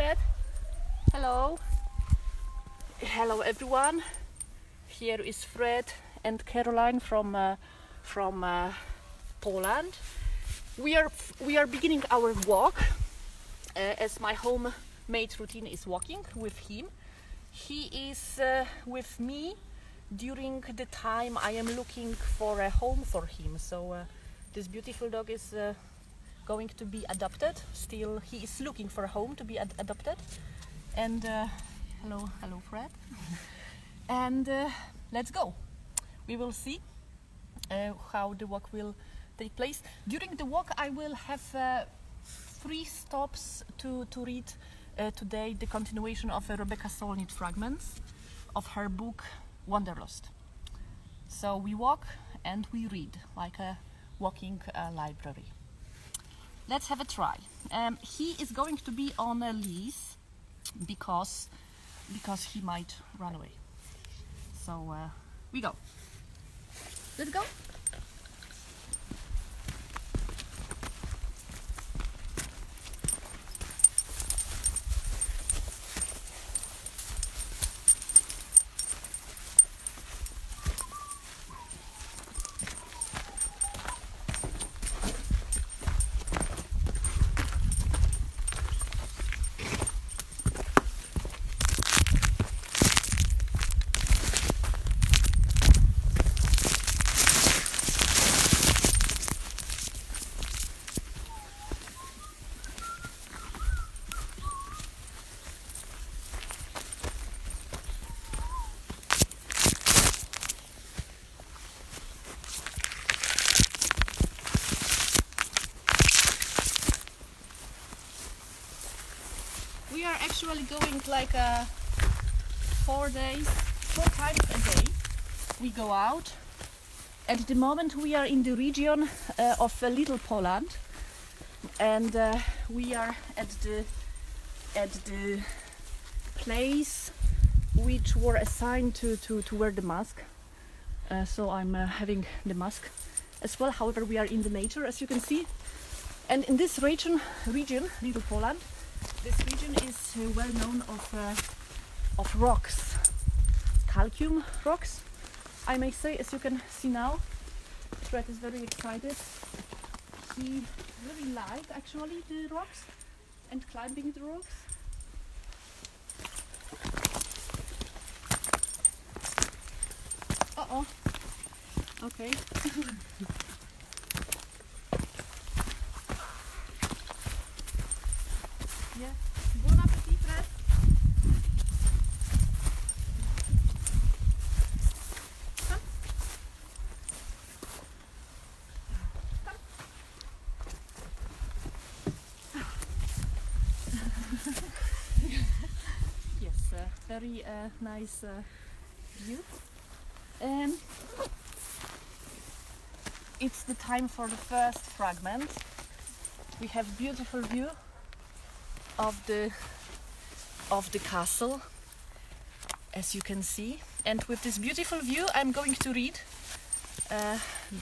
Fred. Hello. Hello everyone. Here is Fred and Caroline from Poland. We are beginning our walk as my homemade routine is walking with him. He is with me during the time I am looking for a home for him. So this beautiful dog is going to be adopted. Still, he is looking for a home to be adopted. And hello Fred. And let's go. We will see how the walk will take place. During the walk I will have 3 stops to read today the continuation of Rebecca Solnit fragments of her book Wanderlust. So we walk and we read like a walking library. Let's have a try. He is going to be on a leash because he might run away. So we go. Let's go. We are actually going like 4 times a day. We go out. At the moment we are in the region of Little Poland, and we are at the place which were assigned to wear the mask. So I'm having the mask as well. However, we are in the nature, as you can see, and in this region, Little Poland. This region is well known of rocks, calcium rocks, I may say. As you can see now, Fred is very excited. He really likes actually the rocks and climbing the rocks. Uh-oh. Okay. Yeah. Bon appetit, Fred. Come. Come. Yes, very nice view. It's the time for the first fragment. We have beautiful view of the castle, as you can see, and with this beautiful view I'm going to read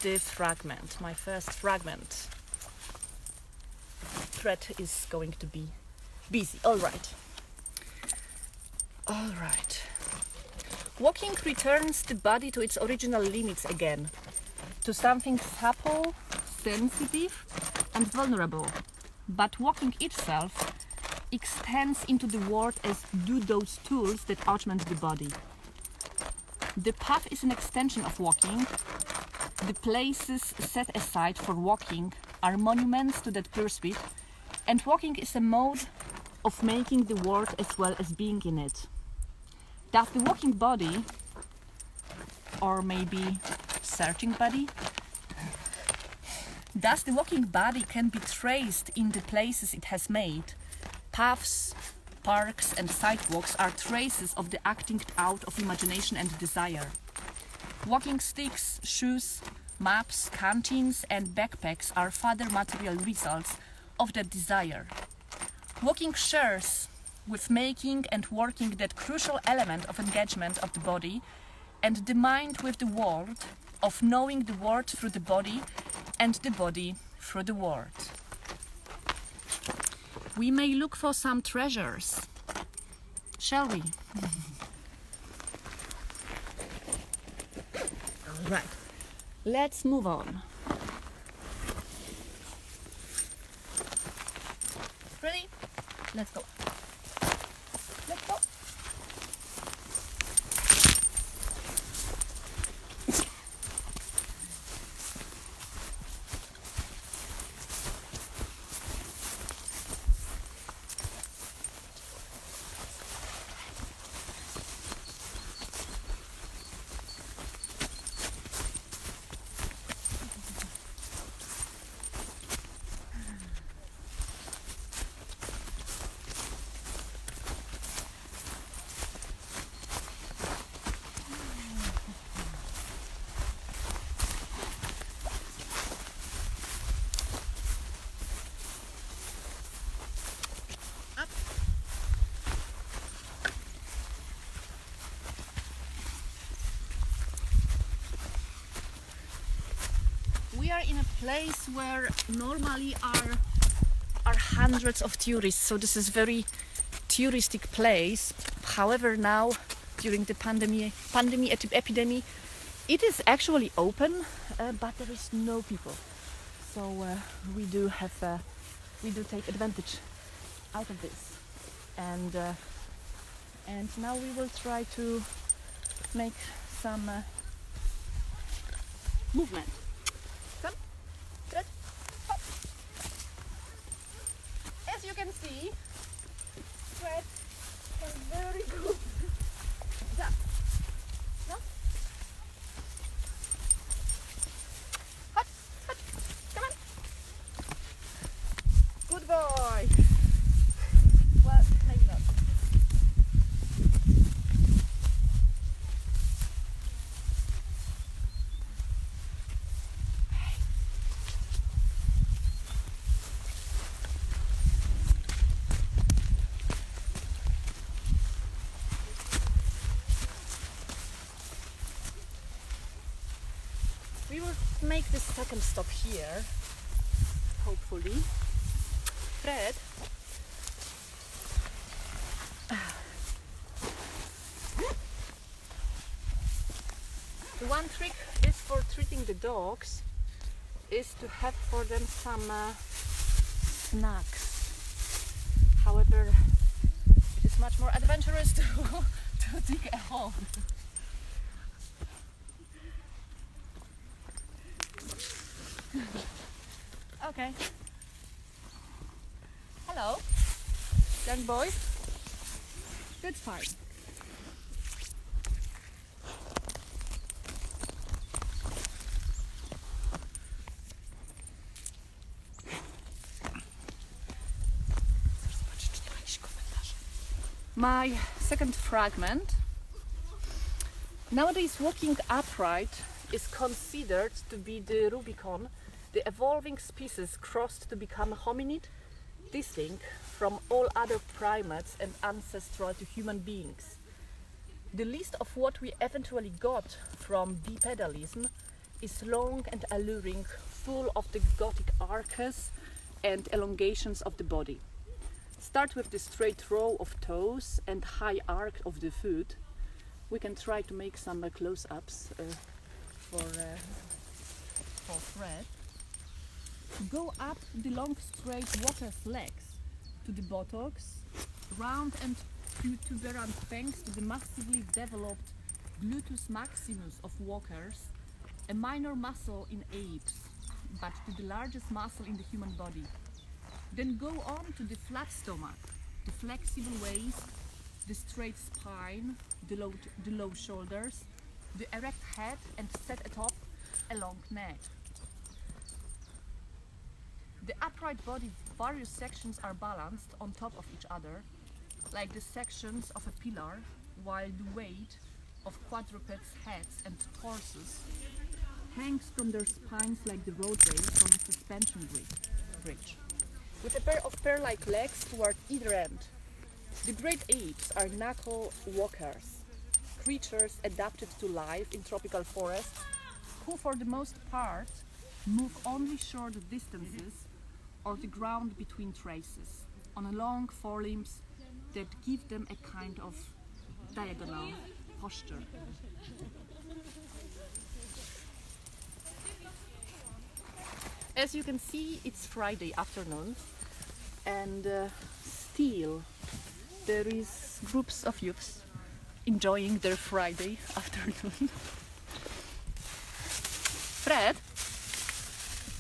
the fragment, my first fragment. Fred is going to be busy. All right. Walking returns the body to its original limits again, to something supple, sensitive and vulnerable, but walking itself extends into the world as do those tools that augment the body. The path is an extension of walking. The places set aside for walking are monuments to that pursuit, and walking is a mode of making the world as well as being in it. Does the walking body, or maybe searching body, thus the walking body can be traced in the places it has made. Paths, parks and sidewalks are traces of the acting out of imagination and desire. Walking sticks, shoes, maps, canteens and backpacks are further material results of that desire. Walking shares with making and working that crucial element of engagement of the body and the mind with the world, of knowing the world through the body and the body through the world. we may look for some treasures. Shall we? All right, let's move on. Ready? Let's go. Let's go. We are in a place where normally are hundreds of tourists, so this is very touristic place. However, now during the epidemic, it is actually open, but there is no people. So we do take advantage out of this, and now we will try to make some movement. Come, good, hop. As you can see, Fred has very good jump. No? Hop, hop, come on. Good boy. Well, maybe not. We will make the second stop here, hopefully. Fred, the one trick is for treating the dogs is to have for them some snacks. However, it is much more adventurous to dig a hole. Okay. Hello, young boy. That's fine. My second fragment. Nowadays, walking upright is considered to be the Rubicon, the evolving species crossed to become hominid, distinct from all other primates and ancestral to human beings. The list of what we eventually got from bipedalism is long and alluring, full of the gothic arches and elongations of the body. Start with the straight row of toes and high arc of the foot. We can try to make some close-ups for Fred. Go up the long straight walker's legs to the buttocks, round and protuberant thanks to the massively developed gluteus maximus of walkers, a minor muscle in apes, but to the largest muscle in the human body. Then go on to the flat stomach, the flexible waist, the straight spine, the low shoulders, the erect head and set atop a long neck. The upright body's various sections are balanced on top of each other, like the sections of a pillar, while the weight of quadrupeds' heads and torsos hangs from their spines like the road rails from a suspension bridge, with a pair of pear-like legs toward either end. The great apes are knuckle walkers, creatures adapted to life in tropical forests, who for the most part move only short distances or the ground between traces. on a long forelimbs that give them a kind of diagonal posture. As you can see, it's Friday afternoon, and still there is groups of youths enjoying their Friday afternoon. Fred,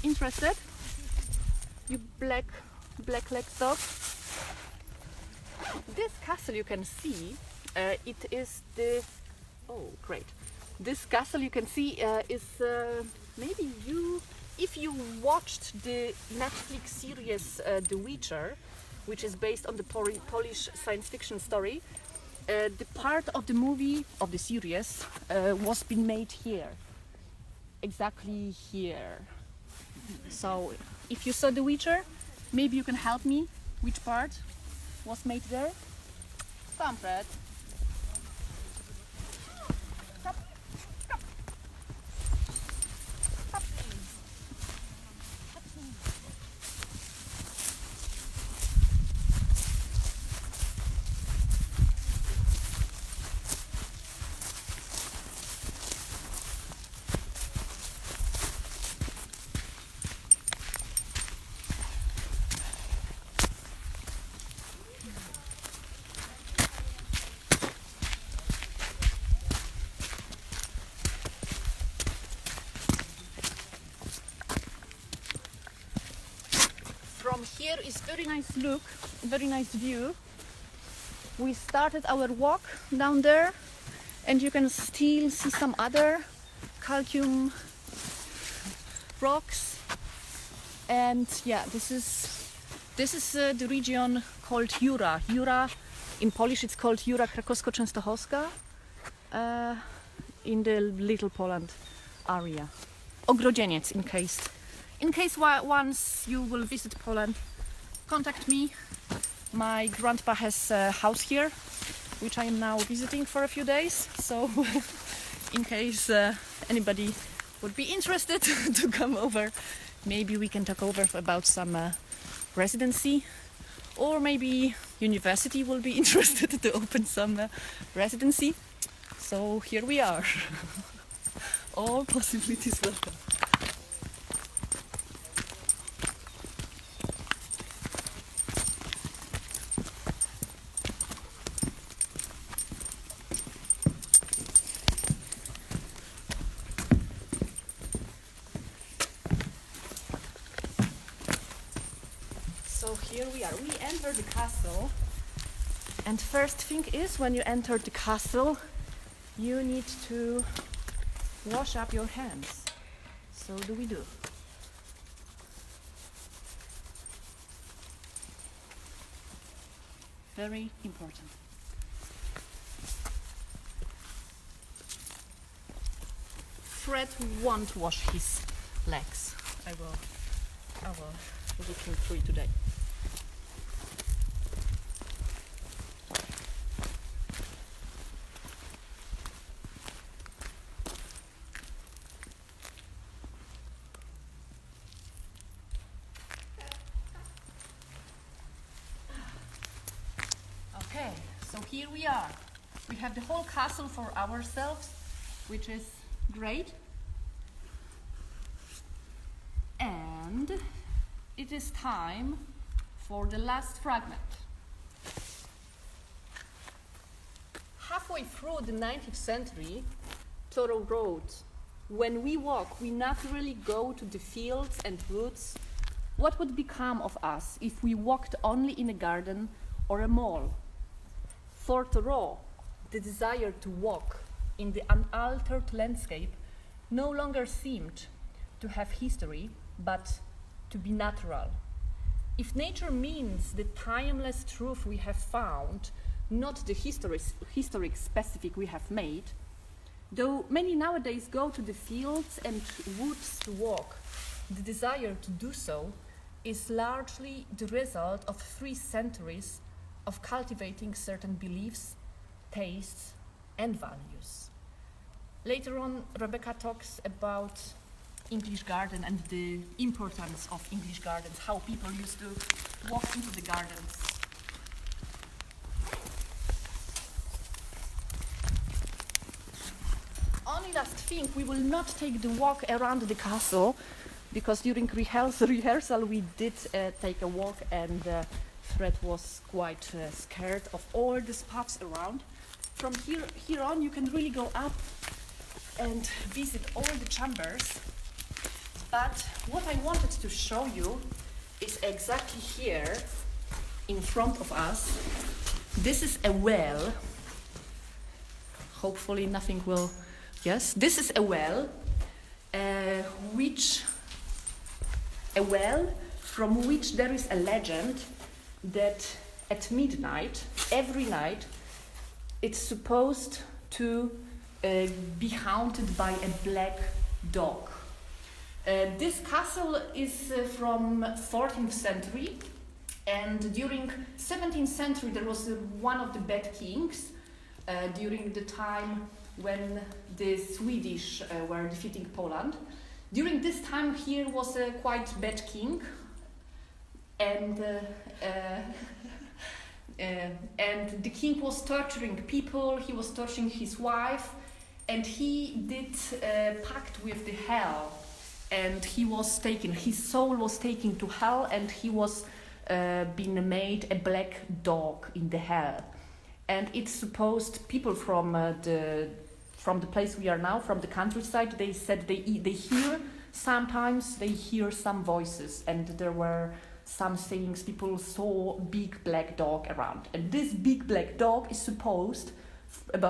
interested? You black leg dog? This castle you can see, it is the... Oh, great. This castle you can see is maybe you... If you watched the Netflix series The Witcher, which is based on the Polish science fiction story, the part of the movie, of the series, was been made here. Exactly here. So, if you saw The Witcher, maybe you can help me which part was made there? Come, Fred. Stop. Stop. Stop. From here is very nice look, very nice view. We started our walk down there, and you can still see some other calcium rocks. And yeah, this is the region called Jura. Jura, in Polish it's called Jura Krakowsko-Częstochowska, in the Little Poland area. Ogrodzieniec, in case once you will visit Poland, contact me. My grandpa has a house here, which I am now visiting for a few days. So, in case anybody would be interested to come over, maybe we can talk over about some residency, or maybe university will be interested to open some residency. So here we are. All possibilities welcome. So here we are. We enter the castle, and first thing is, when you enter the castle, you need to wash up your hands. So do we do. Very important. Fred won't wash his legs. I will look him through today. Okay, so here we are. We have the whole castle for ourselves, which is great. And it is time for the last fragment. Halfway through the 19th century, thorough roads, when we walk, we naturally go to the fields and woods. What would become of us if we walked only in a garden or a mall? For Thoreau, the desire to walk in the unaltered landscape no longer seemed to have history, but to be natural. If nature means the timeless truth we have found, not the historic specific we have made, though many nowadays go to the fields and woods to walk, the desire to do so is largely the result of 3 centuries of cultivating certain beliefs, tastes, and values. Later on, Rebecca talks about English garden and the importance of English gardens, how people used to walk into the gardens. Only last thing, we will not take the walk around the castle, because during rehearsal we did take a walk, and Fred was quite scared of all the spots around. From here on you can really go up and visit all the chambers. But what I wanted to show you is exactly here in front of us. This is a well. Hopefully nothing will. Yes, this is a well, from which there is a legend that at midnight, every night, it's supposed to be haunted by a black dog. This castle is from 14th century, and during 17th century there was one of the bad kings during the time when the Swedish were defeating Poland. During this time here was a quite bad king, and the king was torturing people, he was torturing his wife, and he did a pact with the hell, and his soul was taken to hell, and he was being made a black dog in the hell. And it's supposed people from the place we are now, from the countryside, they said they hear some voices, and there were some sayings, people saw big black dog around, and this big black dog is supposed,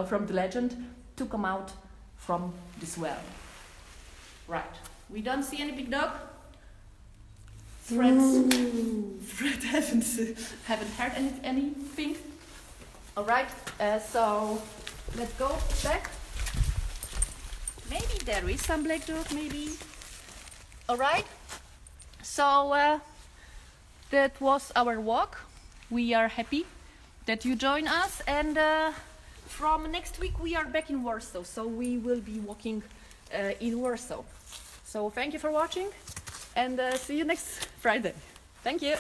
from the legend, to come out from this well. Right, we don't see any big dog. Fred haven't heard anything. All right, so let's go back. Maybe there is some black dog, maybe. All right, so that was our walk. We are happy that you join us, and from next week we are back in Warsaw, so we will be walking in Warsaw. So thank you for watching, and see you next Friday. Thank you.